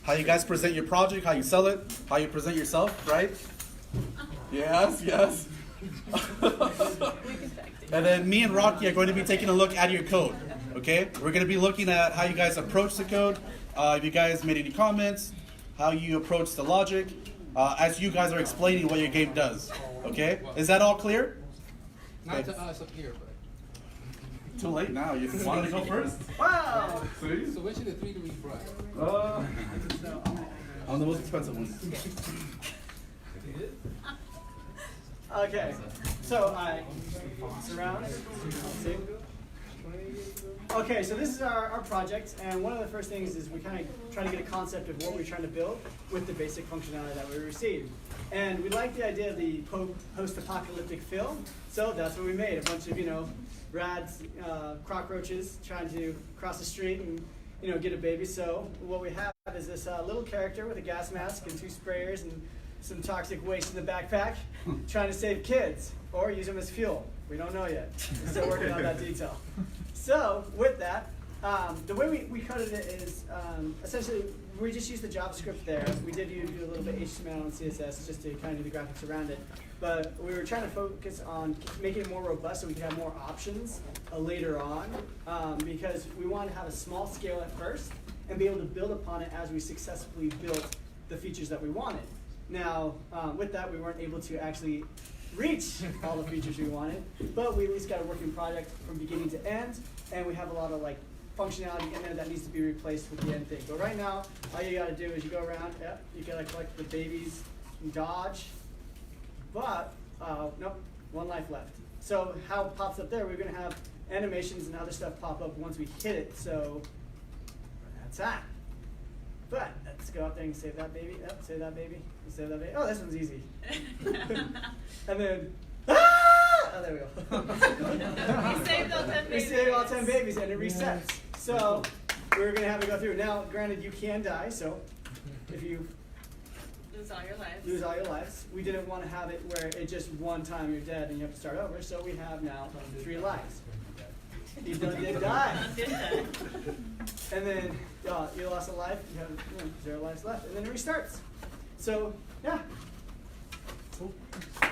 How you guys present your project, how you sell it, how you present yourself, right? Yes, yes. And then me and Rocky are going to be taking a look at your code, okay? We're going to be looking at how you guys approach the code, if you guys made any comments, how you approach the logic, as you guys are explaining what your game does, okay? Is that all clear? Not to us up here, but. Too late now. You wanted to go first? Wow! See? So which of the three do we brought? I'm the most expensive one. Okay, so I surround. See? Okay, so this is our project, and one of the first things is we kind of try to get a concept of what we're trying to build with the basic functionality that we received. And we like the idea of the post-apocalyptic feel, so that's what we made. A bunch of, rad cockroaches trying to cross the street and, get a baby. So what we have is this little character with a gas mask and 2 sprayers and some toxic waste in the backpack trying to save kids or use them as fuel. We don't know yet. We're still working on that detail. So with that, the way we coded it is essentially we just used the JavaScript there. We did do a little bit of HTML and CSS just to kind of do the graphics around it. But we were trying to focus on making it more robust so we could have more options later on because we wanted to have a small scale at first and be able to build upon it as we successfully built the features that we wanted. Now, with that, we weren't able to actually reach all the features we wanted, but we at least got a working project from beginning to end, and we have a lot of functionality in there that needs to be replaced with the end thing. But right now, all you got to do is you go around, you gotta collect the babies and dodge, but nope, 1 life left. So how it pops up there, we're gonna have animations and other stuff pop up once we hit it, so that's that. But let's go out there and save that baby. Yep, save that baby. Save that baby. Oh, this one's easy. And then, oh, there we go. We saved all 10 babies. We saved all 10 babies, and it resets. So we're gonna have to go through. Now, granted, you can die. So if you lose all your lives. Lose all your lives. We didn't want to have it where it just one time you're dead and you have to start over. So we have now 3 lives. He did die. And then you lost a life, you have 0 lives left, and then it restarts. So, yeah. Cool. How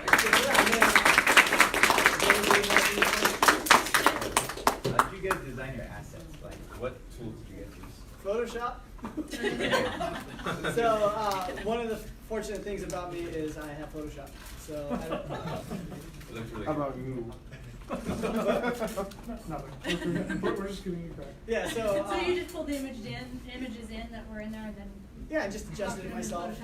did you guys design your assets? What tools did you guys use? Photoshop. So, one of the fortunate things about me is I have Photoshop. So, I don't. How about you? We're just giving you credit. Yeah, so. So you just pulled the images in that were in there, and then. Yeah, I just adjusted it myself,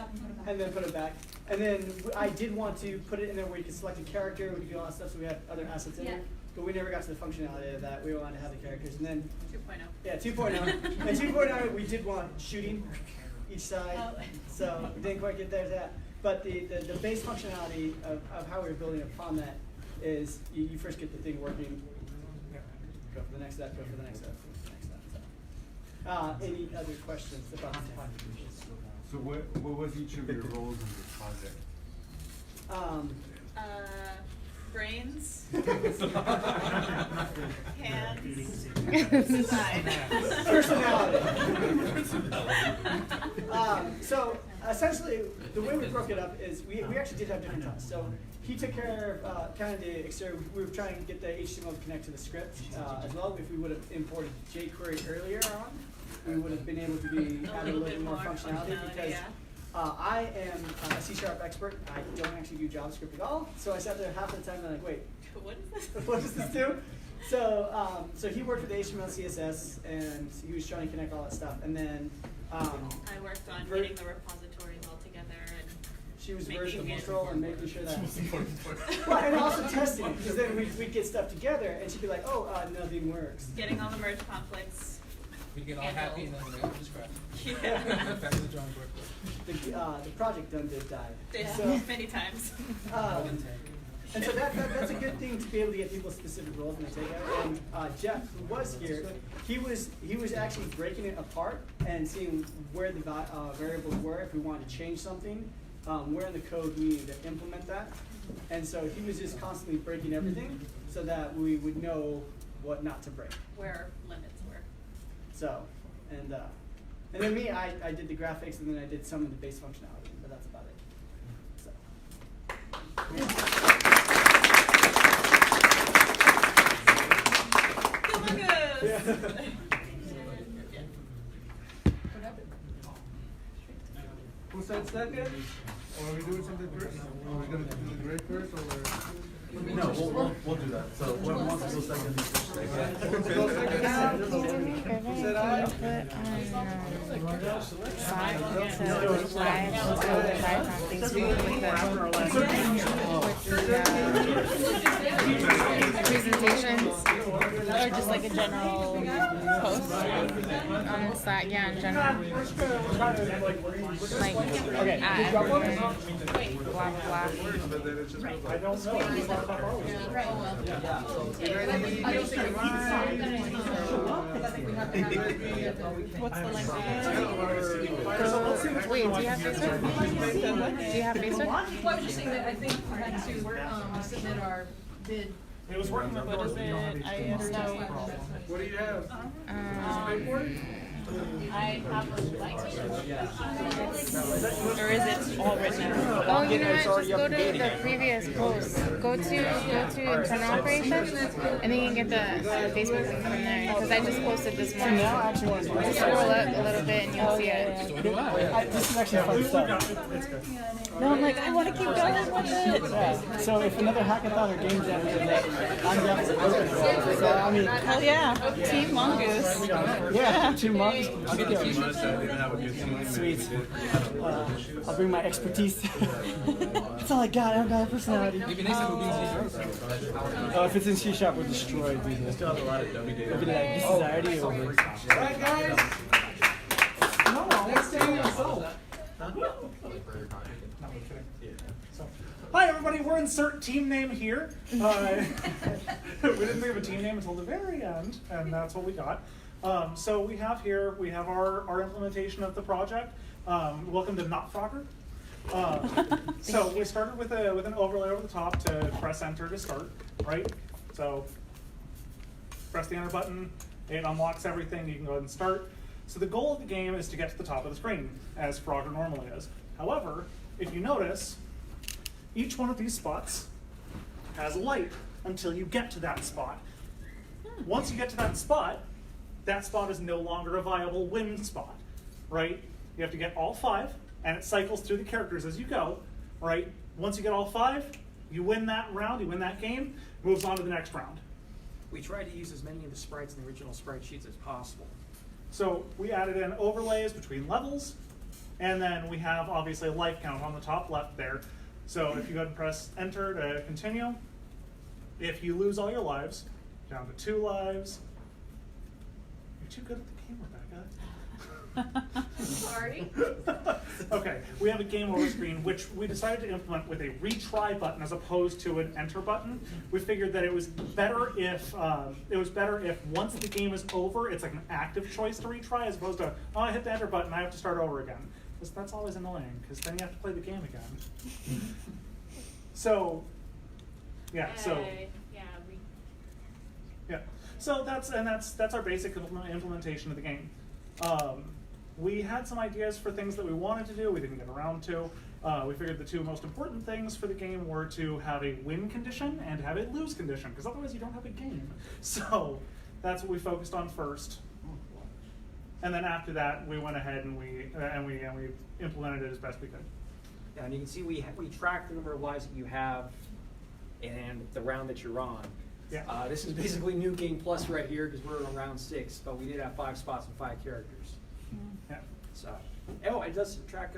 and then put it back. And then I did want to put it in there where you could select a character, we could do all that stuff, so we had other assets in there. But we never got to the functionality of that. We wanted to have the characters, and then 2.0. Yeah, 2.0. And 2.0, we did want shooting each side, so we didn't quite get there to that. But the base functionality of how we're building upon that is you first get the thing working, go for the next step, go for the next step, go for the next step. Any other questions about that? So what was each of your roles in this project? Brains, hands, side. Personality. So essentially, the way we broke it up is we actually did have different tasks. So he took care of kind of the exterior. We were trying to get the HTML to connect to the script as well. If we would have imported jQuery earlier on, we would have been able to add a little bit more functionality because I am a C# expert. I don't actually do JavaScript at all. So I sat there half the time and I'm like, wait, What is this? what does this do? So so he worked with HTML, CSS, and he was trying to connect all that stuff. And then I worked on getting the repositories all together and she was making version it- control and making sure that. Well, and also testing it, because then we'd get stuff together and she'd be like, oh, nothing works. getting all the merge conflicts. We get all happy and then we all just cry. Yeah. Back to the drawing board. The project done did die. So, Many times. and so that's a good thing to be able to get people specific roles when they take it. And Jeff, who was here, he was actually breaking it apart and seeing where the variables were if we wanted to change something, where in the code we needed to implement that. And so he was just constantly breaking everything so that we would know what not to break. Where limits were. So, and And then me, I did the graphics, and then I did some of the base functionality, but that's about it. So. Who said second? Or are we doing something first? Are we gonna do the grade first, or? No, we'll do that. So whoever wants to go second. Who said aye? Presentations or just like a general post on the Slack, yeah, in general. Like at everyone, blah blah. I don't know. What's the link? Wait, do you have Facebook? Do you have Facebook? Well, I was just saying that I think we had to submit our bid. It was working on What is it? IESD. What do you have? I have a license. Or is it all written out? Oh, you know what? Just go to the previous post. Go to internal operations, and then you can get the Facebook link from there. Because I just posted this morning. Just scroll up a little bit, and you'll see it. This is actually fun stuff. No, I'm like, I want to keep going with it. Yeah. So if another hackathon or game jam is in it, I'm definitely open to it. So I mean, Hell yeah, Team Mongoose. yeah, 2 months. I'll get the t-shirts. I didn't have a good team. Sweet. I'll bring my expertise. That's all I got. I don't got a personality. Maybe next time we'll be in C-Sharp. Oh, if it's in C-Sharp, we're destroyed, dude. We still have a lot of dummy data. I'll be like, this is already over. Alright, guys. No, next thing is Hi everybody, we're insert team name here. We didn't think of a team name until the very end, and that's what we got. So we have our implementation of the project. Welcome to Not Frogger. So we started with an overlay over the top to press enter to start, right? So press the enter button, it unlocks everything, you can go ahead and start. So the goal of the game is to get to the top of the screen, as Frogger normally is. However, if you notice, each one of these spots has a light until you get to that spot. Once you get to that spot is no longer a viable win spot, right? You have to get all 5, and it cycles through the characters as you go, right? Once you get all 5, you win that round, you win that game, moves on to the next round. We tried to use as many of the sprites in the original sprite sheets as possible. So we added in overlays between levels, and then we have obviously a life count on the top left there. So if you go ahead and press enter to continue, if you lose all your lives, down to 2 lives. You're too good at the game, Rebecca. Sorry. Okay, we have a game over screen, which we decided to implement with a retry button as opposed to an enter button. We figured that it was better if once the game is over, it's like an active choice to retry as opposed to, oh, I hit the enter button, I have to start over again. That's always annoying, because then you have to play the game again. So, yeah, so. Yeah, so that's our basic implementation of the game. We had some ideas for things that we wanted to do, we didn't get around to. We figured the 2 most important things for the game were to have a win condition and have a lose condition, because otherwise you don't have a game. So that's what we focused on first. And then after that, we went ahead and we implemented it as best we could. Yeah, and you can see we track the number of lives that you have and the round that you're on. Yeah. This is basically New Game Plus right here because we're on round 6, but we did have 5 spots and 5 characters. Yeah. So, oh, it does track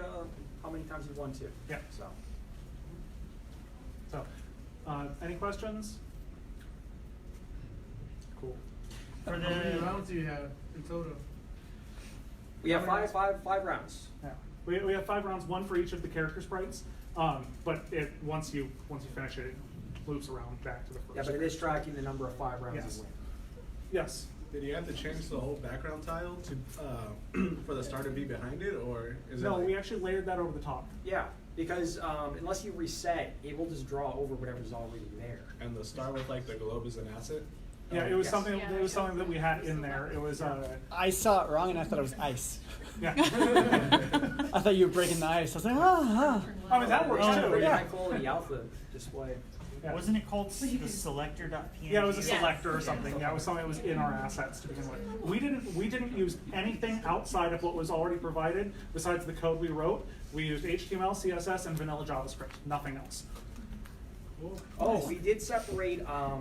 how many times you won too. Yeah. So, any questions? Cool. How many rounds do you have in total? We have five rounds. Yeah. We have 5 rounds, 1 for each of the character sprites. But once you finish it, it loops around back to the first. Yeah, but it is tracking the number of 5 rounds Yes. you win. Yes. Did you have to change the whole background tile to for the star to be behind it, or is it? No, like... we actually layered that over the top. Yeah, because unless you reset, it will just draw over whatever's already there. And the star with like the globe is an asset. Yeah, it was Yes. something. It was something that we had in there. It was. I saw it wrong and I thought it was ice. Yeah. I thought you were breaking the ice. I was like, ah. I mean, that works too. Pretty Yeah. high quality alpha display. Yeah. Wasn't it called the selector.png? Yeah, it was a selector or something. Yeah, it was something that was in our assets to begin with. We didn't use anything outside of what was already provided besides the code we wrote. We used HTML, CSS, and vanilla JavaScript. Nothing else. Oh, we did separate, yeah,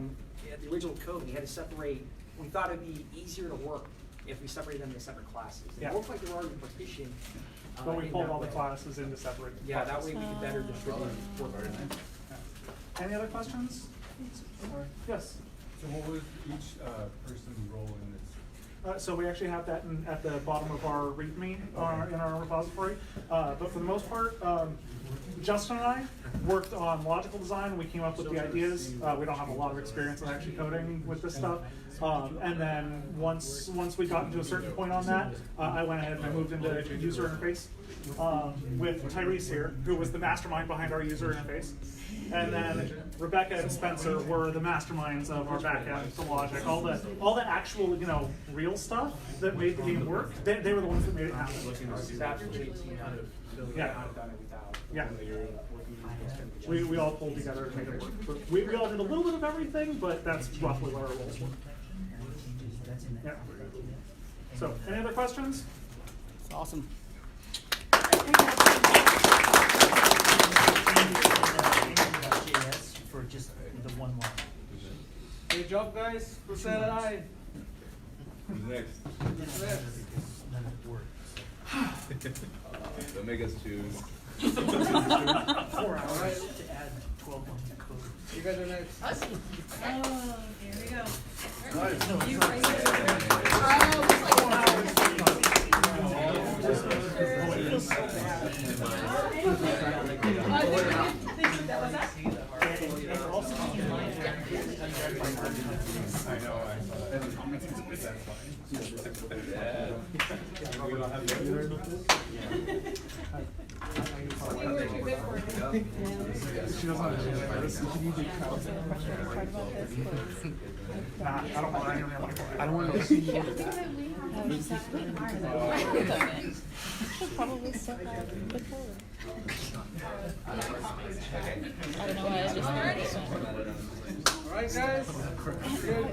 the original code, we had to separate, we thought it'd be easier to work if we separated them into separate classes. They Yeah. looked like they were already partitioned. But we in pulled that all the way. classes into separate Yeah, that classes. way we could better distribute work. Yeah. Any other questions? Or- Yes. So what was each person's role in this? So we actually have that at the bottom of our README in our repository. But for the most part, Justin and I worked on logical design. We came up with the ideas. We don't have a lot of experience in actually coding with this stuff. And then once we got into a certain point on that, I went ahead and I moved into user interface with Tyrese here, who was the mastermind behind our user interface. And then Rebecca and Spencer were the masterminds of our backend, the logic, all the actual, real stuff that made the game work. They were the ones that made it happen. Yeah. Yeah. We all pulled together to make it work. But we all did a little bit of everything, but that's roughly what our roles were. Yeah. So, any other questions? It's awesome. For just the one line. Good job, guys. Percent I. Who's next? None of it works. Don't make us choose. 4 hours to add 12 lines of code. You guys are next. Oh, here we go. Nice. You right here. I know, I saw that. We don't have those? She doesn't understand this. Nah, I don't want anyone to I don't want to see you. Should probably step out the code. I don't know why I just Alright, guys. Good.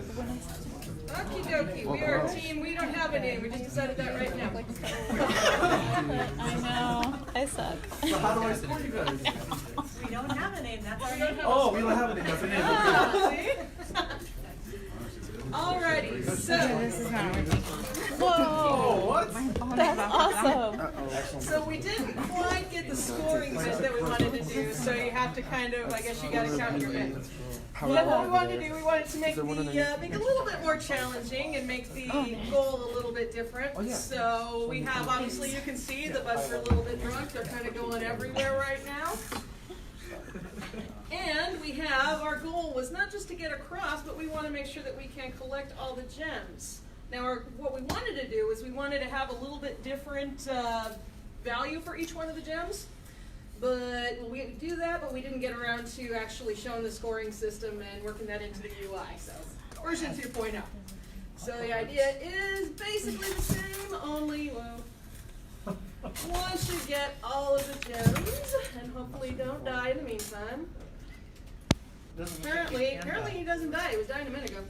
Okie dokie, we are a team, we don't have a name, we just decided that right now. I know. I suck. So how do I score you guys? We don't have a name, that's our name. Oh, we don't have any. That's a name. Alrighty, so. This is not working. Whoa! What? That's awesome. So we didn't quite get the scoring bit that we wanted to do, so you have to kind of, I guess you gotta count your bets. But what we wanted to do, we wanted to make make a little bit more challenging and make the goal a little bit different. So we have, obviously you can see the buttons are a little bit drunk, they're kind of going everywhere right now. And we have, our goal was not just to get across, but we want to make sure that we can collect all the gems. Now, what we wanted to do is we wanted to have a little bit different value for each one of the gems. But we do that, but we didn't get around to actually showing the scoring system and working that into the UI. So, version 2.0. So the idea is basically the same, only, well, once you get all of the gems, and hopefully don't die in the meantime. Apparently he doesn't die. He was dying a minute ago.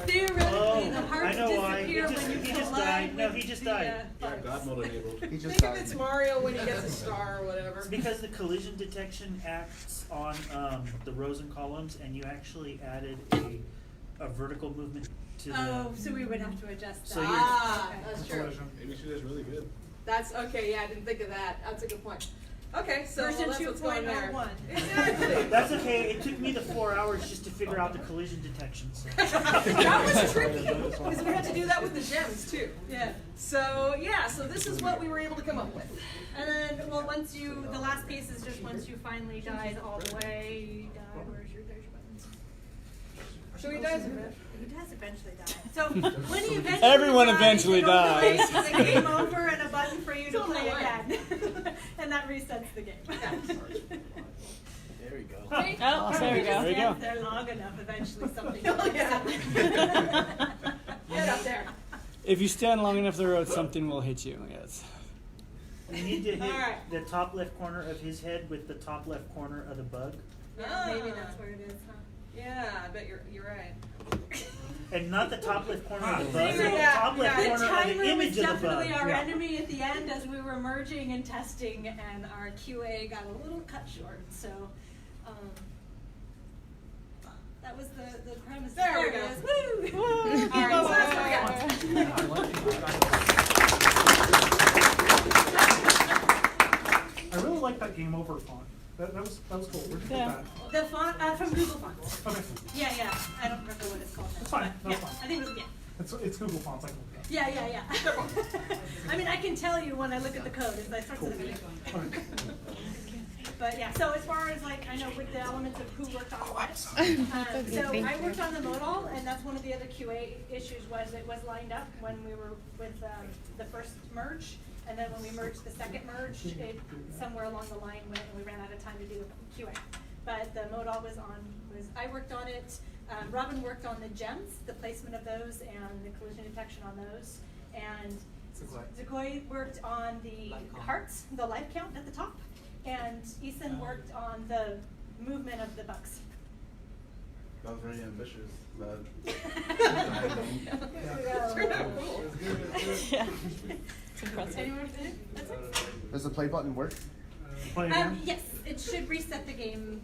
Theoretically, the hearts disappear when you collide. No, he just died. Yeah, God mode enabled. Think of it's Mario when he gets a star or whatever. It's because the collision detection acts on the rows and columns, and you actually added a vertical movement to the. Oh, so we would have to adjust that. So That's true. Maybe she does really good. That's okay. Yeah, I didn't think of that. That's a good point. Okay, so Version that's what's going there. 2.01. Exactly. That's okay. It took me the 4 hours just to figure out the collision detection. So. That was tricky because we had to do that with the gems too. Yeah. So yeah, so this is what we were able to come up with. And then, well, the last piece is just once you finally died all the way, you die. There's your buttons. So he dies eventually. He does eventually die. So when he eventually Everyone dies, eventually it only dies. plays the game over and a button for you to Totally play right. again. And that resets the game. There we go. Okay. Oh, there we go. There you go. If they're long enough, eventually something Oh, will yeah. reset. Get up there. If you stand long enough the road, something will hit you. Yes. We need to hit Alright. the top left corner of his head with the top left corner of the bug. Yeah, maybe that's where it is, huh? Yeah, I bet you're right. And not the top left corner of the bug, Yeah, the top left yeah. corner of the timer was image of the bug. definitely our Yeah. enemy at the end as we were merging and testing, and our QA got a little cut short. So that was the premise. There we it go. is. Woo! All right, so that's what we got. I really like that game over font. That was cool. Where'd you Yeah. get that? The font from Google Fonts. Okay. Yeah. I don't remember what it's called now. That's fine. but That's yeah, fine. I think it was, It's Google Fonts. I can look it up. Yeah. I mean, I can tell you when I look at the code as I start to look at it. But yeah, so as far as like, I know with the elements of who worked on what. So I worked on the modal, and that's one of the other QA issues was it was lined up when we were with the first merge. And then when we merged the second merge, it somewhere along the line went and we ran out of time to do QA. But the modal I worked on it. Robin worked on the gems, the placement of those and the collision detection on those. And Zagoi worked on the hearts, the life count at the top. And Ethan worked on the movement of the bugs. That was very ambitious, but. Yeah. It's impressive. Anyone finish? That's it? Does the play button work? Play again? Yes, it should reset the game.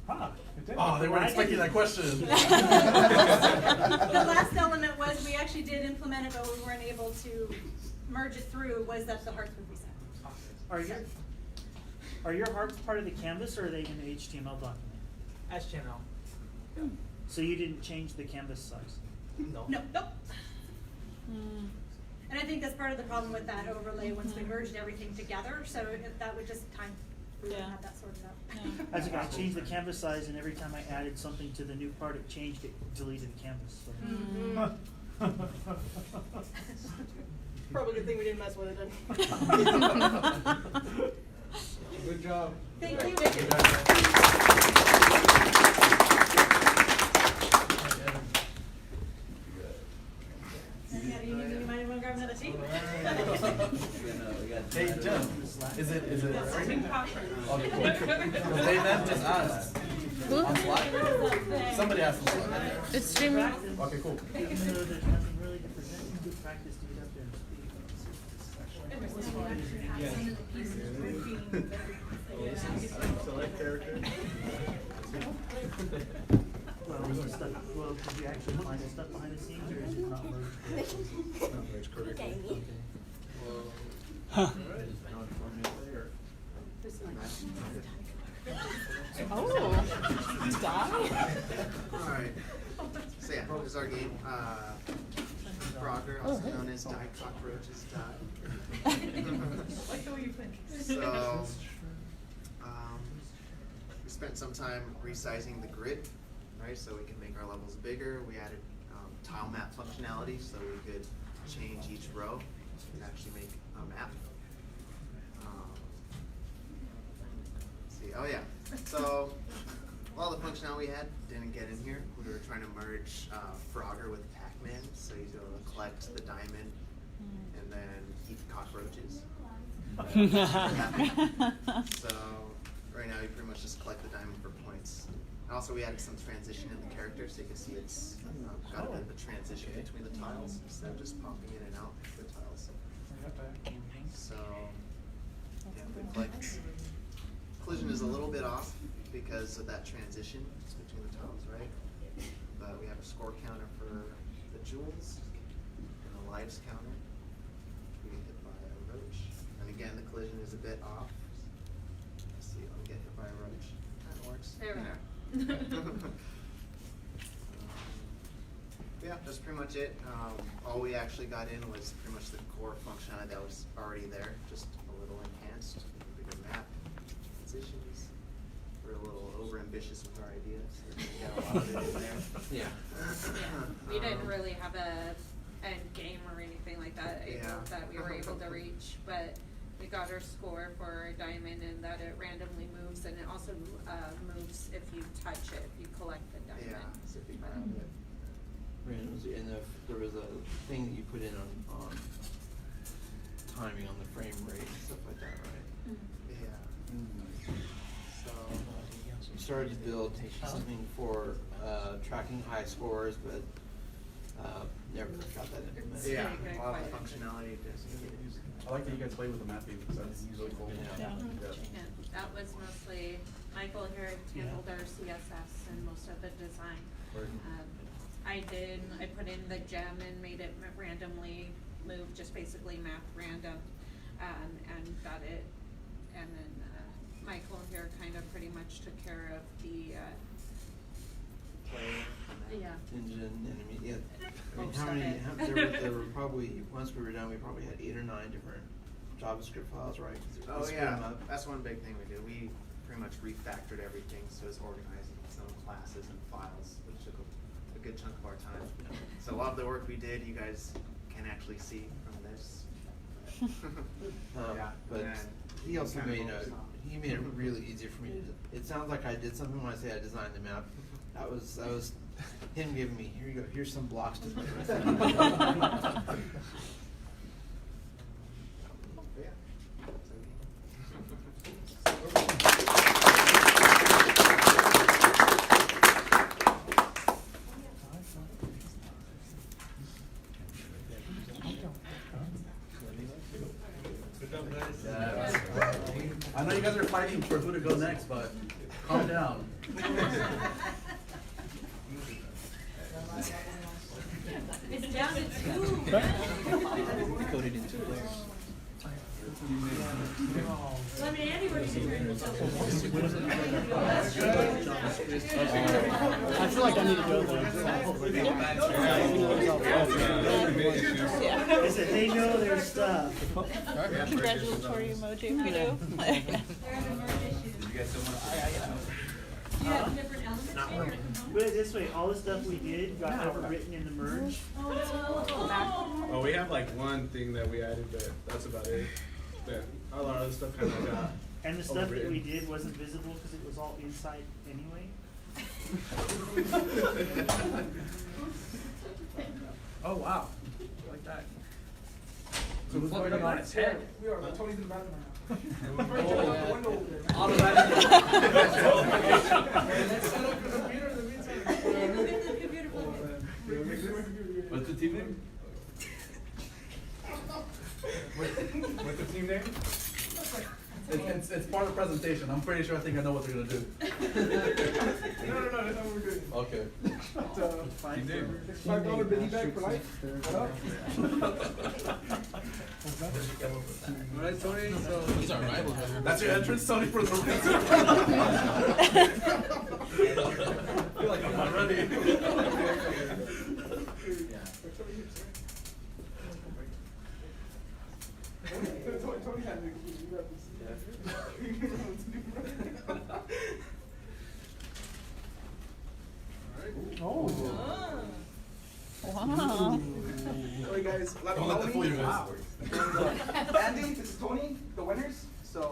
Ah, it did. Oh, they weren't expecting that question. The last element was we actually did implement it, but we weren't able to merge it through, was that the hearts would reset. Are your hearts part of the canvas, or are they in the HTML document? HTML. So you didn't change the canvas size? No. Nope. And I think that's part of the problem with that overlay once we merged everything together, so that would just time we would have that sorted out. I changed the canvas size, and every time I added something to the new part, it changed it, deleted the canvas. So. Probably a good thing we didn't mess with it then. Good job. Thank you. You might want to grab another seat. Hey, Jim, is it streaming? Okay, cool. They meant just asked. On Slack? Somebody asked on Slack. It's streaming. Okay, cool. Even though there's nothing really to present, it's good practice to get up there and speak. Select character. Well, did you actually find the stuff behind the scenes, or is it not merged? Not merged correctly. Huh. Oh, die? Alright. So yeah, this is our game. Frogger, also known as Die Cockroaches Die. Like the way you think. So, we spent some time resizing the grid, right? So we can make our levels bigger. We added tile map functionality, so we could change each row and actually make a map. Let's see, oh yeah. So, all the functionality we had didn't get in here. We were trying to merge Frogger with Pac-Man, so you go collect the diamond and then eat cockroaches. So right now you pretty much just collect the diamond for points. And also we added some transition in the character, so you can see it's got a bit of a transition between the tiles instead of just popping in and out the tiles. So yeah, we collect. Collision is a little bit off because of that transition between the tiles, right? But we have a score counter for the jewels and a lives counter. We get hit by a roach. And again, the collision is a bit off. Let's see, let me get hit by a roach. That works. There we go. Yeah, that's pretty much it. All we actually got in was pretty much the core functionality that was already there, just a little enhanced, bigger map, transitions. We're a little over-ambitious with our ideas. So we got a lot of it in there. Yeah. We didn't really have a end game or anything like that that we were able to reach, but we got our score for our diamond, and that it randomly moves, and it also moves if you touch it, if you collect the diamond. Yeah, so if you grab it. randomly, and if there was a thing that you put in on timing on the frame rate and stuff like that, right? Yeah. So, You started to build something for tracking high scores, but never got that implemented. yeah, a lot of the functionality just. I like that you guys play with the mapping, because that's usually cool. Yeah, that was mostly, Michael here handled our CSS and most of the design. I put in the gem and made it randomly move, just basically map random, and got it. And then Michael here kind of pretty much took care of the, Engine, and I mean, yeah. I mean, Most how of many? it. There were probably, once we were done, we probably had 8 or 9 different JavaScript files, right? 'Cause Oh we split yeah, them up. that's one big thing we did. We pretty much refactored everything so it's organized in its own classes and files, which took a good chunk of our time. So a lot of the work we did, you guys can actually see from this. Yeah, But and he also kind of made focused on- he made it really easy for me to, it sounds like I did something when I say I designed the map. That was him giving me, here you go, here's some blocks to play with. I know you guys are fighting for who to go next, but calm down. It's down to 2. Coded in 2 layers. Well, I mean, Andy works in I feel like I need to go there. I said, they know their stuff. Congratulatory emoji if you do. You guys still want Do you have different elements? Put it this way, all the stuff we did got overwritten in the merge. Oh, we have like one thing that we added, but that's about it. But a lot of other stuff kind of got. And the stuff that we overwritten. did wasn't visible because it was all inside anyway. Oh wow, like that. So who's Flip it going on on? its head. We are, but Tony's in the bathroom now. What's the team name? What's the team name? It's part of the presentation. I'm pretty sure I think I know what they're gonna do. No, that's not what we're doing. Okay. Team name. It's $5 Biddy bag for life. What up? Alright, Tony, so. He's our rival. That's your entrance, Tony, for the reason. I feel like I'm not ready. Tony had it. Oh. Wow. Sorry guys, a lot Don't let that of fool you guys. Wow. Andy, this is Tony, the winners. So.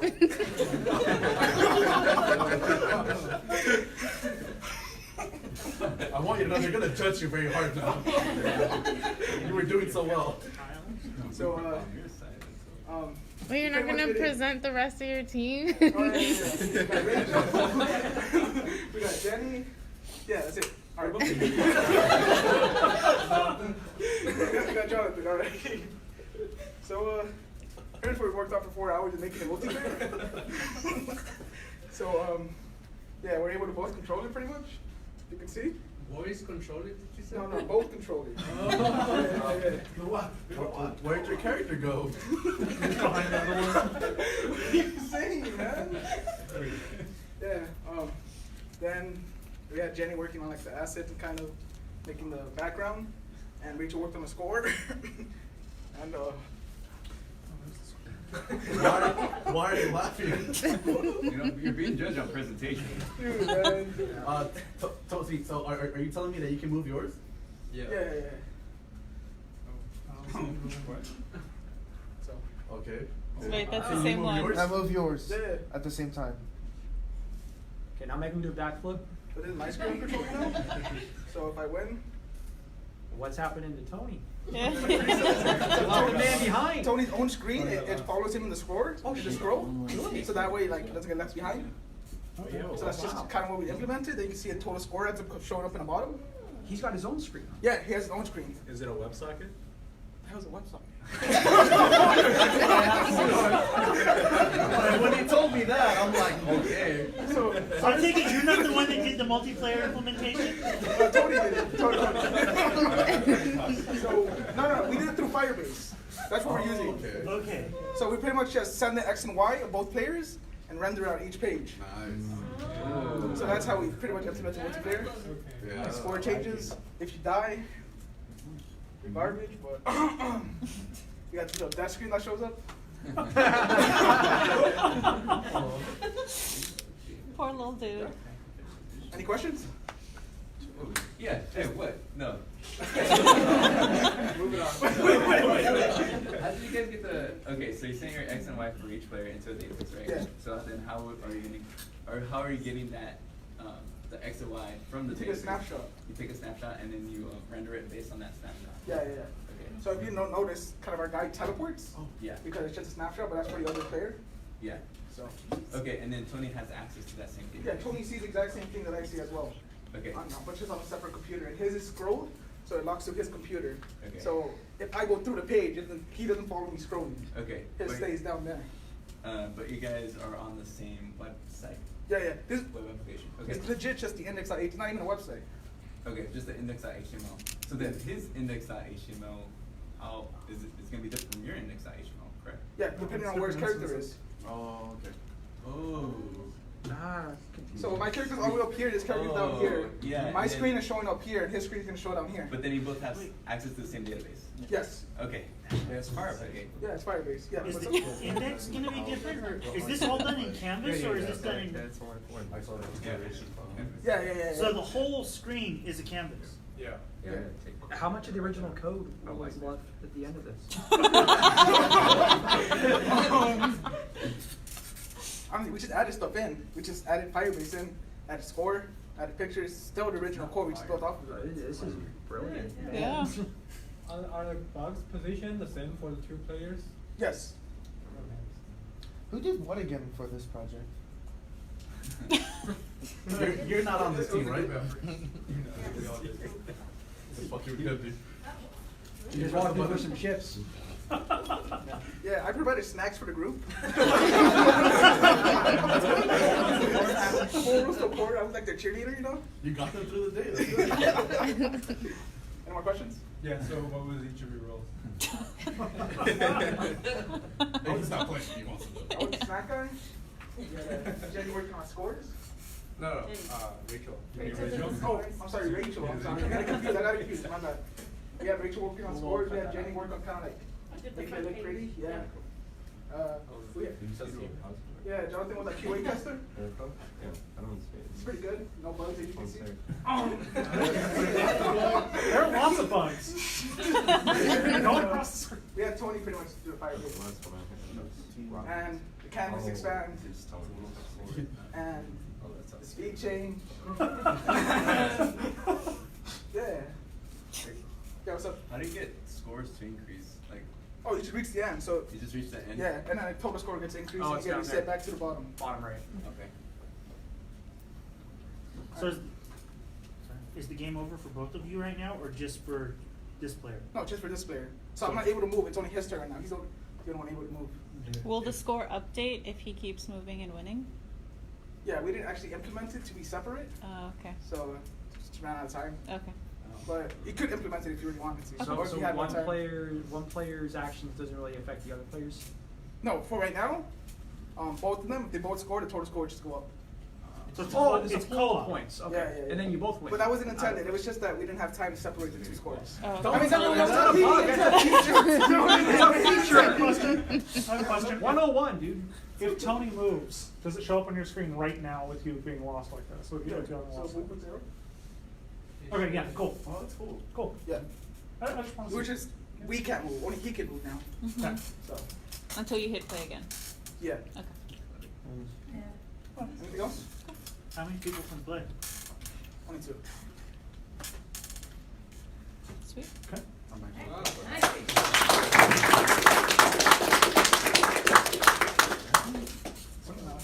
I want you to know they're gonna judge you very hard now. You were doing so well. So, Well, you're not gonna present the rest of your team? We got Jenny. Yeah, that's it. All right. We got Jonathan. All right. So, here's what we worked on for 4 hours and making a multiplayer. So, yeah, we're able to voice control it pretty much. You can see. Voice control it, did you say? No, both control it. Where'd your character go? What are you saying, man? Yeah. Then we had Jenny working on like the assets and kind of making the background, and Rachel worked on the score. And Why are you laughing? You know, you're being judged on presentation. Dude, man. Tosi, so are you telling me that you can move yours? Yeah. So. Okay. Wait, that's Can the you same move one. yours? I move yours Yeah. at the same time. Okay, now make him do a backflip. But this is my screen control now. So if I win, What's happening to Tony? Yeah. The man behind. Tony's own screen, it follows him in the scroll. The scroll. So that way, like, it doesn't get left behind. So that's just kind of what we implemented. Then you can see a total score ends up showing up in the bottom. He's got his own screen. Yeah, he has his own screen. Is it a WebSocket? How's a website? When he told me that, I'm like, okay. So I take it you're not the one that did the multiplayer implementation? Tony did it. Tony. So no, we did it through Firebase. That's what we're using. Okay. So we pretty much just send the X and Y of both players and render out each page. Nice. So that's how we pretty much implement the multiplayer. Yeah. Score changes. If you die, you're garbage, but you got that screen that shows up. Poor little dude. Any questions? Yeah, hey, what? No. Moving on. Wait. How did you guys get the, okay, so you're saying your X and Y for each player into a database, right? Yeah. So then how are you getting that, the X and Y from the database? You take a snapshot. You take a snapshot and then you render it based on that snapshot? Yeah. Okay. So if you notice, kind of our guy teleports. Yeah. Because it's just a snapshot, but that's for the other player. Yeah. So. Okay, and then Tony has access to that same database? Yeah, Tony sees the exact same thing that I see as well. Okay. But just on a separate computer. And his is scrolled, so it locks to his computer. Okay. So if I go through the page, he doesn't follow me scrolling. Okay. His stays down there. But you guys are on the same website? Yeah. This web application. Okay. It's legit just the index.html. It's not even a website. Okay, just the index.html. So then his index.html, it's going to be different from your index.html, correct? Yeah, depending on where his character is. Oh, okay. Oh. So my character's all the way up here, his character's down here. Yeah. My screen is showing up here, and his screen is going to show down here. But then you both have access to the same database? Yes. Okay. That's Firebase. Yeah, it's Firebase. Yeah. Is the index going to be different, or is this all done in Canvas, or is this done in? Yeah. So the whole screen is a canvas. Yeah. How much of the original code was left at the end of this? I mean, we just added stuff in. We just added Firebase in, added score, added pictures. Still the original code. We just built off of it. This is brilliant. Yeah. Are the bugs positioned the same for the two players? Yes. Who did what again for this project? You're not on this team, right? Fuck you, dude. You just walked in for some chips. Yeah, I provided snacks for the group. Moral support. I was like their cheerleader, you know? You got them through the day. That's good. Any more questions? Yeah, so what was each of your roles? He's not playing. He wants to do. I was the snack guy. Jenny working on scores. No, Rachel. Oh, I'm sorry, Rachel. I'm sorry. I got confused. My bad. We had Rachel working on scores. We had Jenny working on kind of like making it look pretty. Yeah. Yeah, Jonathan was a QA tester. It's pretty good. No bugs as you can see. There are lots of bugs. Going across the screen. We had Tony pretty much do the Firebase. And the canvas expands. And the speed change. Yeah. Yeah, what's up? How do you get scores to increase? Like, oh, you just reach the end. So you just reach the end? Yeah, and then the total score gets increased Oh, and it's you get down reset there. back to the bottom. Bottom right. Okay. So is the game over for both of you right now, or just for this player? No, just for this player. So I'm not able to move. It's only his turn right now. He's the only one able to move. Will the score update if he keeps moving and winning? Yeah, we didn't actually implement it to be separate. Oh, okay. So just ran out of time. Okay. But you could implement it if you really wanted to. So, Or if so you had more time. one player's actions doesn't really affect the other players? No, for right now, both of them, if they both score, the total score would just go up. So it's it's pool co-op. of points. Okay. Yeah. And then you both win. But that wasn't intended. It was just that we didn't have time to separate the two scores. Oh, Don't I mean, tell me that's that's not not a bug. It's a It's a feature. I have a question. 101, dude. If Tony moves, does it show up on your screen right now with you being lost like this? With you Yeah, like you having so lost? we put 0. Okay, yeah, cool. Oh, that's cool. Cool. Yeah. I just want to We're see. just, we can't move. Only he can move now. Yeah. So, Until you hit play again. yeah. Okay. Anything else? How many people can play? Only 2. Sweet. Okay.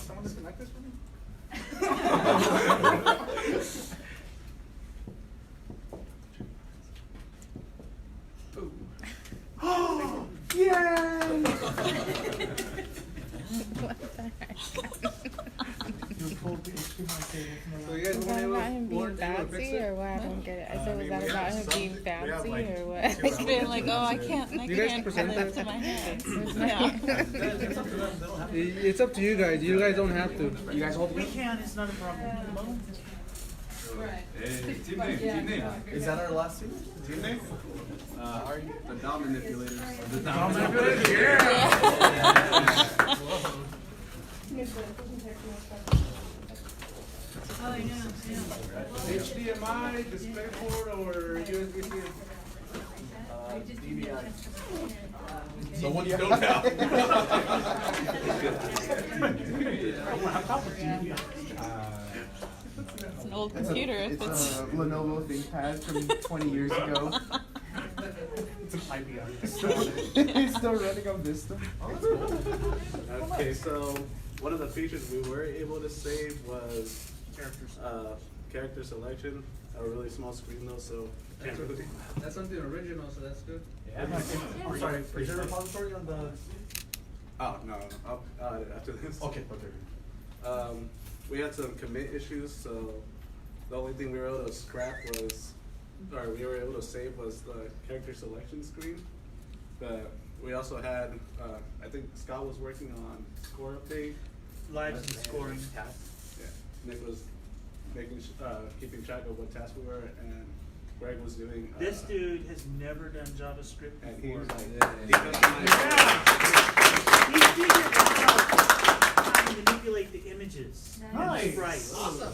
Someone disconnect this for me? Oh, yay! What the heck? You pulled the HDMI cable from the So you lab. guys Was weren't that able, about him being weren't able to fix bouncy it? or what? I don't get it. I said, was mean, that we about have him some- being we have, bouncy like, or 2 what? It's been like, oh, I That's it. can't You guys connect present it to that? my hands. It's up to you guys. You guys don't have to. You guys hold We can, it's not a problem. Hey, team name, team name. Is that our last team? Team name? The dom manipulators. The dom manipulators, Oh, I know, HDMI, DisplayPort, or USB-C? DVI. The one you don't have. It's an old computer if it's. a Lenovo ThinkPad from 20 years ago. It's an IBM. It's still running on Vista. Okay, so one of the features we were able to save was character selection. A really small screen though, so can't really. That's something original, so that's good. I'm sorry, is there a repository on the? Oh no, I'll after this. Okay. We had some commit issues, so the only thing we were able to scrap was, or we were able to save was the character selection screen. But we also had, I think Scott was working on score update. Lives and scoring. Yeah, Nick was making, keeping track of what tasks we were, and Greg was doing. This dude has never done JavaScript And he before. was like, He figured out how to manipulate the images. Nice. Right. Awesome.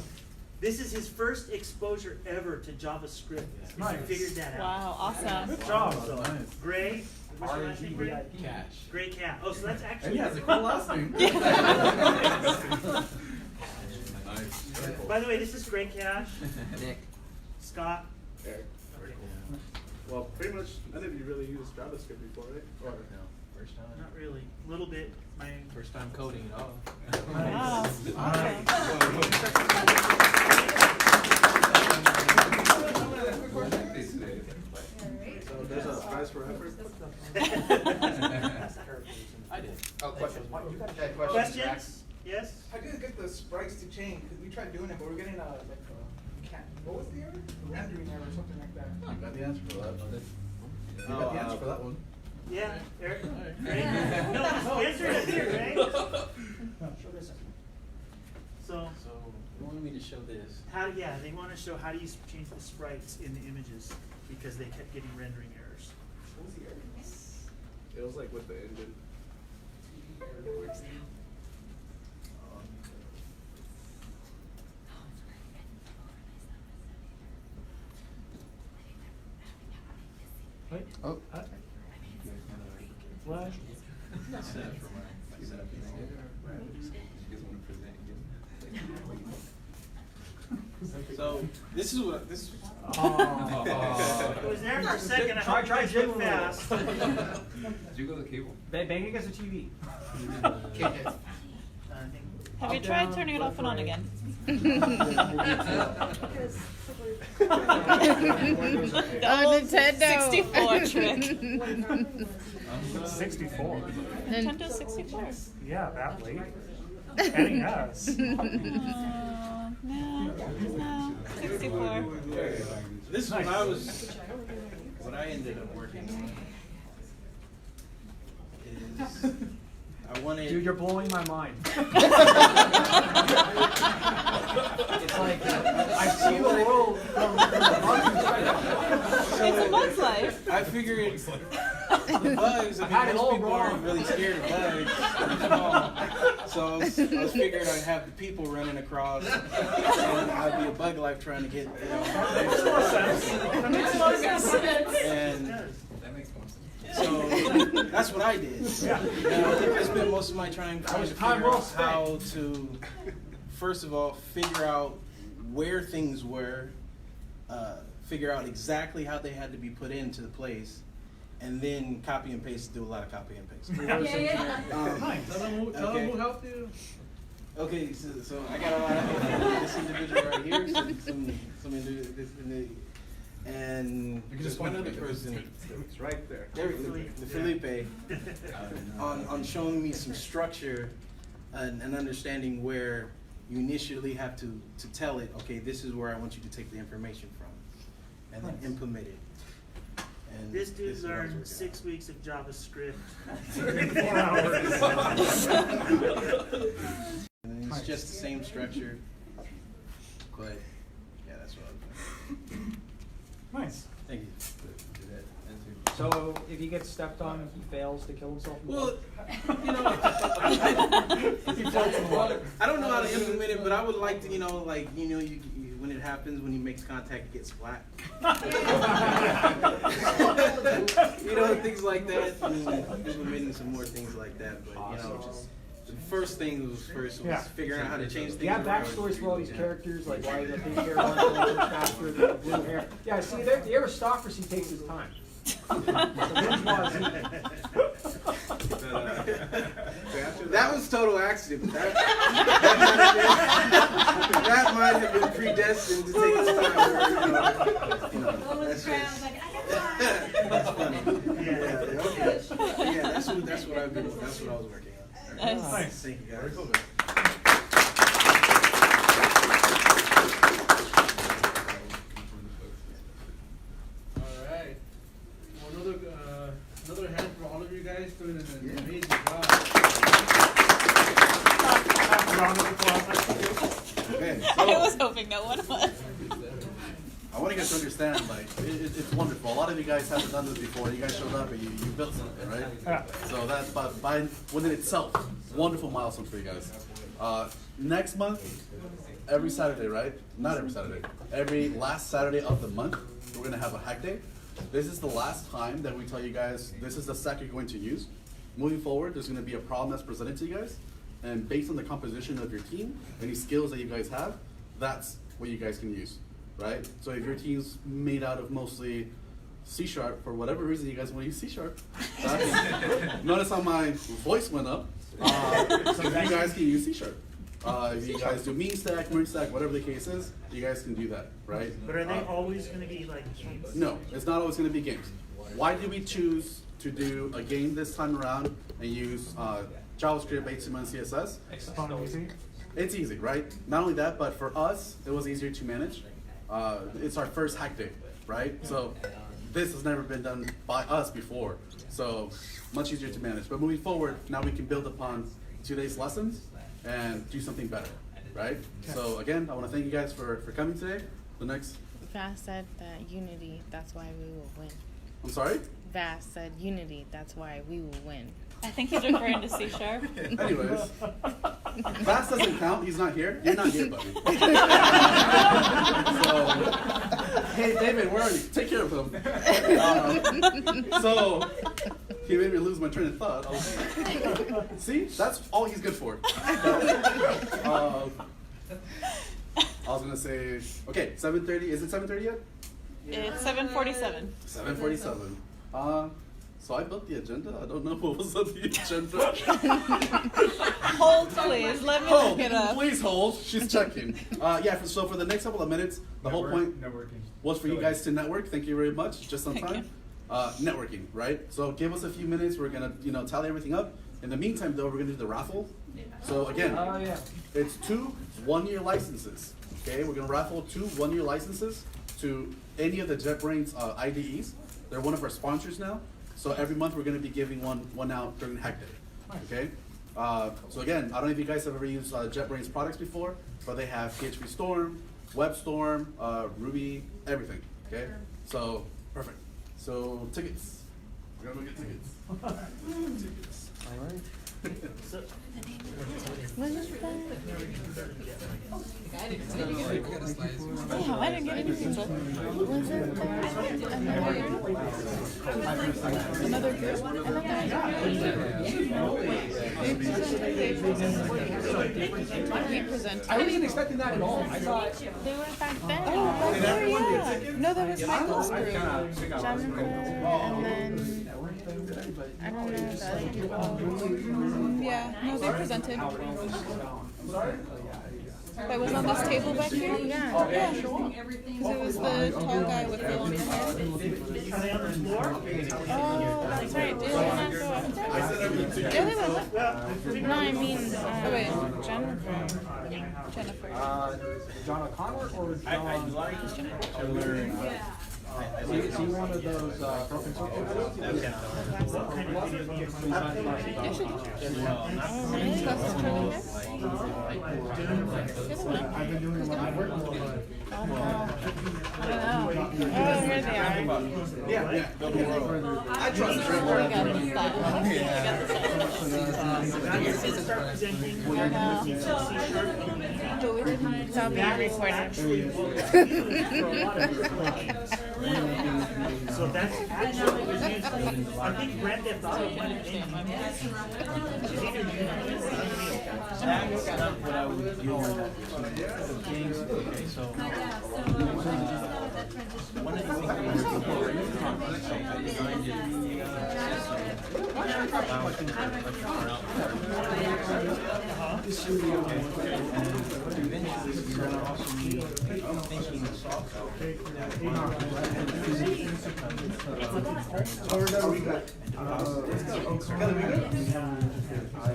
This is his first exposure ever to JavaScript. Nice. He figured that out. Wow, awesome. Good job. So, Gray, what's your last name, Gray? Cash. Gray Cat. Oh, so that's actually. And he has a cool last name. By the way, this is Gray Cash. Nick. Scott. Eric. Well, pretty much, I didn't really use JavaScript before, right? Or No, first time. Not really. A little bit. First time coding it all. Wow. So there's a prize for effort. I did. Oh, questions? Questions? Yes? How do you get the sprites to change? Because we tried doing it, but we're getting what was the error? A rendering error or something like that. I got the answer for that. You got the answer for that one. Yeah, Eric. Right. No, answer it here, right? Show this. So you wanted me to show this. how? Yeah, they want to show how do you change the sprites in the images because they kept getting rendering errors. What was the error? It was like with the engine. Wait. Oh. Flash. So this is what this. It was there for a second. I hope you guys look fast. Did you go to the cable? Bang against the TV. Have you tried turning it off and on again? Oh, Nintendo. 64 trick. 64. Nintendo 64. Yeah, that late. NES. No, 64. This is what I ended up working on. Is I wanted. Dude, you're blowing my mind. It's like I see the world from the It's a bug's life. I figured the bugs. I mean, most people aren't really scared of bugs. So I was figuring I'd have the people running across, and I'd be a bug life trying to get, That makes more sense. And That makes more sense. so that's what I did. I spent most of my time trying to figure out how to, first of all, figure out where things were, figure out exactly how they had to be put into the place, and then copy and paste, do a lot of copy and paste. Tell them who helped you. Okay, so I got a lot of this individual right here, some individual, and You can just one point other at it. person. It's right there. There we go, the Felipe, on showing me some structure and understanding where you initially have to tell it, okay, this is where I want you to take the information from, and then implement it. And This dude is what I was learned working 6 weeks of JavaScript In in 4 hours. And it's just the same structure, but yeah, that's what I was doing. Nice. Thank you. So if he gets stepped on, he fails to kill himself? Well, you know, I don't know how to implement it, but I would like to, you when it happens, when he makes contact, it gets flat. Things like that. Implementing some more things like that, but the first thing was figuring out how to change things. You have backstories for all these characters, like why the big hair runs a little faster than the blue hair. Yeah, see, the aristocracy takes its time. That was total accident. That might have been predestined to take its time. That's funny. Yeah, that's what I've been. That's what I was working on. Nice. Thank you guys. Alright. Well, another hand for all of you guys doing an amazing job. Round of applause. Okay, I so was hoping no one was. I want you guys to understand, like, it's wonderful. A lot of you guys haven't done this before. You guys showed up and you built something, right? Yeah. So that's by within itself, wonderful milestone for you guys. Next month, every Saturday, right? Not every Saturday. Every last Saturday of the month, we're gonna have a hack day. This is the last time that we tell you guys this is the stack you're going to use. Moving forward, there's gonna be a problem that's presented to you guys, and based on the composition of your team, any skills that you guys have, that's what you guys can use, right? So if your team's made out of mostly C#, for whatever reason you guys want to use C#, notice how my voice went up. So you guys can use C#. If you guys do mean stack, merge stack, whatever the case is, you guys can do that, right? But are they always going to be like games? No, it's not always going to be games. Why did we choose to do a game this time around and use JavaScript, HTML, and CSS? Easy. It's easy, right? Not only that, but for us, it was easier to manage. It's our first hack day, right? So this has never been done by us before, so much easier to manage. But moving forward, now we can build upon today's lessons and do something better, right? So again, I want to thank you guys for coming today. The next... Vass said that unity, that's why we will win. I'm sorry? Vass said unity, that's why we will win. I think he's referring to C#. Anyways, Vass doesn't count. He's not here. You're not here, buddy. So, hey, David, where are you? Take care of him. So, he made me lose my train of thought. See, that's all he's good for. I was gonna say, okay, 7:30. Is it 7:30 yet? It's 7:47. 7:47. So I built the agenda. I don't know what was on the agenda. Hold, please. Let me look it up. Please hold. She's checking. So for the next couple of minutes, the whole point was for you guys to network. Thank you very much. Just on time. Networking, right? So give us a few minutes. We're gonna, tally everything up. In the meantime, though, we're gonna do the raffle. So again, it's 2 1-year licenses. Okay, we're gonna raffle 2 1-year licenses to any of the JetBrains IDEs. They're one of our sponsors now. So every month we're going to be giving one out during Hack Day. Okay. So again, I don't know if you guys have ever used JetBrains products before, but they have PHP Storm, WebStorm, Ruby, everything. Okay. So perfect. So tickets. We're gonna go get tickets. Tickets. All right. What is that? Damn, I didn't get anything. Was it another group? We presented. I wasn't expecting that at all. I thought. They were back then. Oh, Back did there, everyone get yeah. tickets? No, that was Yeah. Michael's I group. kinda- Jennifer, and then I don't know the other people. Yeah, no, they presented. That was on this table back here? Yeah. Yeah. Because it was the tall guy with the long hair. Oh, that's right. Did they not go up there? Yeah, they went. No, I mean, Jennifer. Jennifer. John O'Connor or John? I'd like to learn. Is he one of those broken circles? I've been doing a lot of work. I don't know. Oh, here they are. Yeah. Build the world. I trust We got the style. We got the style. It's all being recorded. So that's actually was used. I think Grand Theft Auto might have been. That's not what I would do with games. Okay, so one of the things I'm working on, so I designed and eventually you're gonna also need thinking software.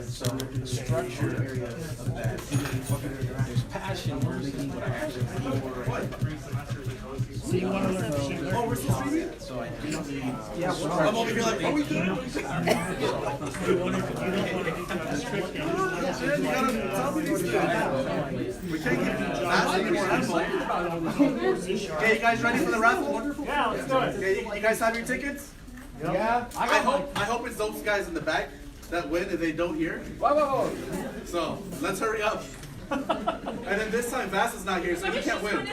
So the structure area of that, there's passion, we're thinking what I actually So you want to learn machine learning? Oh, we're still streaming? So I do need. Yeah, I'm over here like, what are we doing? You want to You gotta tell me these things. We can't keep asking anymore. Okay, you guys ready for the raffle? Yeah, let's do it. Okay, you guys have your tickets? Yeah. I hope it's those guys in the back that win if they don't hear. Whoa. So let's hurry up. And then this time Vass is not here, so he can't win.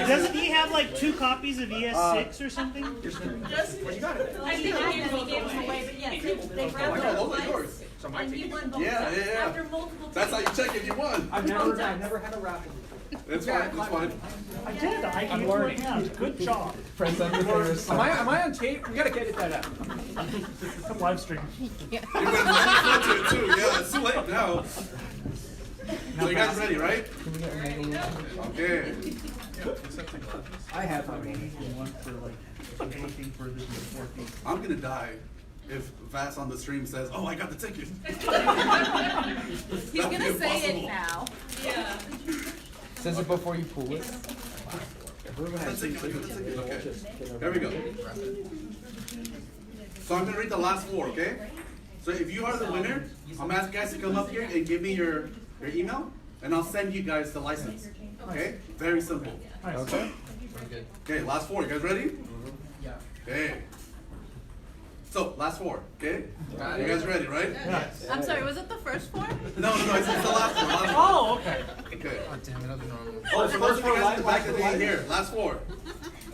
Doesn't he have like 2 copies of ES6 or something? I think I gave them away, but yes, they grabbed Oh, them those are yours. twice, and you won both Yeah, times yeah, yeah. after multiple That's how you tickets. check if you won. I've never had a raffle. It's fine, it's fine. I did. I gave you a hand. Good job. Press enter first. Am I on tape? We gotta get that out. Come live stream. You've been looking forward to it too. Yeah, it's too late now. So you guys ready, right? Okay. I have one for like anything further than 4 feet. I'm gonna die if Vass on the stream says, "Oh, I got the ticket." He's gonna say it now. Yeah. Says it before you pull it. Okay, here we go. So I'm gonna read the last 4, okay? So if you are the winner, I'm asking you guys to come up here and give me your email, and I'll send you guys the license. Okay? Very simple. Okay. Okay, last 4. You guys ready? Yeah. Okay. So, last 4, okay? You guys ready, right? Yes. I'm sorry, was it the first 4? No, it's the last 4. Last 4. Oh, okay. Okay. Oh, damn it, that was normal. Oh, for those of you guys in the back that didn't hear, last 4.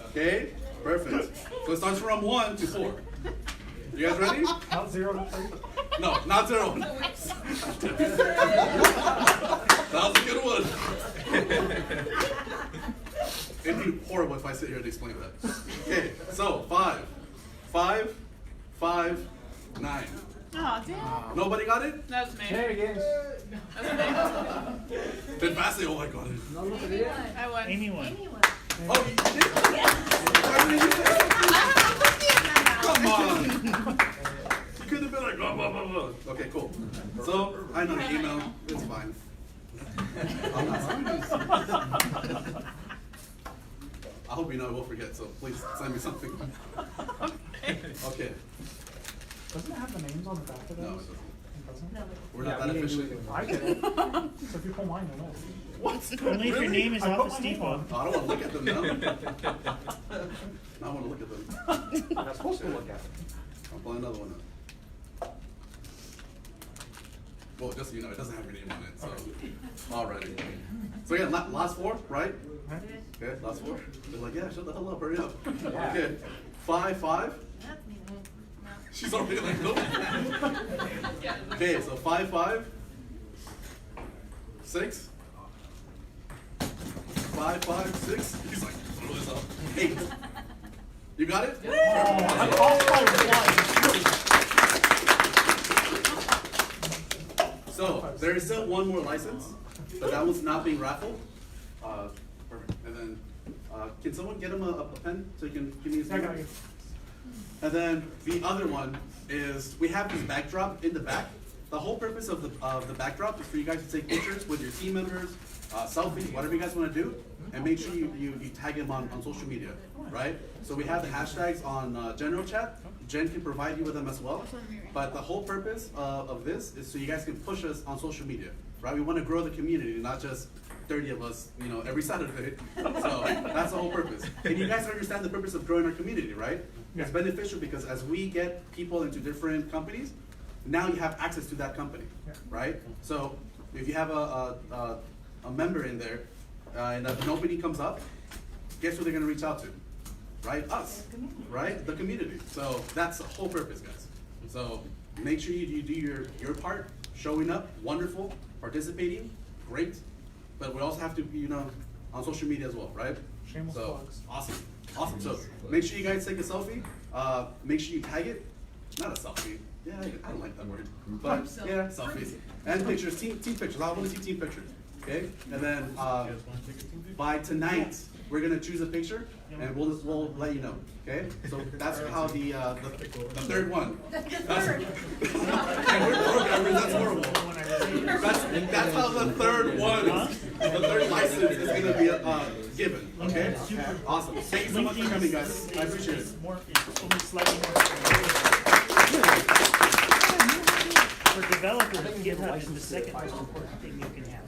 Okay? Perfect. So it starts from 1 to 4. You guys ready? Not 0 to 3. No, not 0. That was a good one. It'd be horrible if I sit here and explain that. Okay, so 5, 9. Oh, damn. Nobody got it? That was me. There it is. Did Vass say, "Oh, I got it"? No, look at it. I won. Amy won. Oh, you did? Why didn't you say it? Come on. You could have been like, blah, blah, blah, blah. Okay, cool. So, I know your email. It's fine. I'm not I hope you know I will forget, so please send me something. Okay. Doesn't it have the names on the back of those? No, it doesn't. It doesn't? We're not that efficient. I did it. So if you pull mine, you'll know. What? Only if your Really? name is I off put of my Steve name on. Oh, I don't want to look at them now. I want to look at them. I'm not supposed to look at it. I'll pull another one up. Well, just so you know, it doesn't have your name on it, so. Alrighty. So yeah, last 4, right? Okay, last 4. They're like, yeah, shut the hell up, hurry up. Okay. 5. She's already like, nope. Okay, so 5, 5, 6, 5, 5, 6. He's like, blow this up. 8. You got it? I'm off by one. So there is still one more license, but that one's not being raffled. Perfect. And then, can someone get him a pen so you can give me his name? And then the other one is we have this backdrop in the back. The whole purpose of the backdrop is for you guys to take pictures with your team members, selfies, whatever you guys want to do, and make sure you tag them on social media, right? So we have the hashtags on general chat. Jen can provide you with them as well. But the whole purpose of this is so you guys can push us on social media, right? We want to grow the community, not just 30 of us, every Saturday. So that's the whole purpose. And you guys understand the purpose of growing our community, right? Yeah. It's beneficial because as we get people into different companies, now you have access to that company, right? So if you have a member in there, and an opening comes up, guess who they're gonna reach out to? Right? Us, right? The community. So that's the whole purpose, guys. So make sure you do your part, showing up, wonderful, participating, great. But we also have to be, on social media as well, right? Shameless plugs. Awesome, awesome. So make sure you guys take a selfie. Make sure you tag it. Not a selfie. Yeah, I don't like that word. But yeah, selfies and pictures, team pictures. I want to see team pictures. Okay, and then by tonight we're gonna choose a picture and we'll let you know. Okay, so that's how the third one. That's, and we're programmers. That's horrible. That's how the third one, the third license is gonna be given. Okay, awesome. Thank you so much for coming, guys. I appreciate it. Only slightly more. For developers, GitHub is the second most important thing you can have.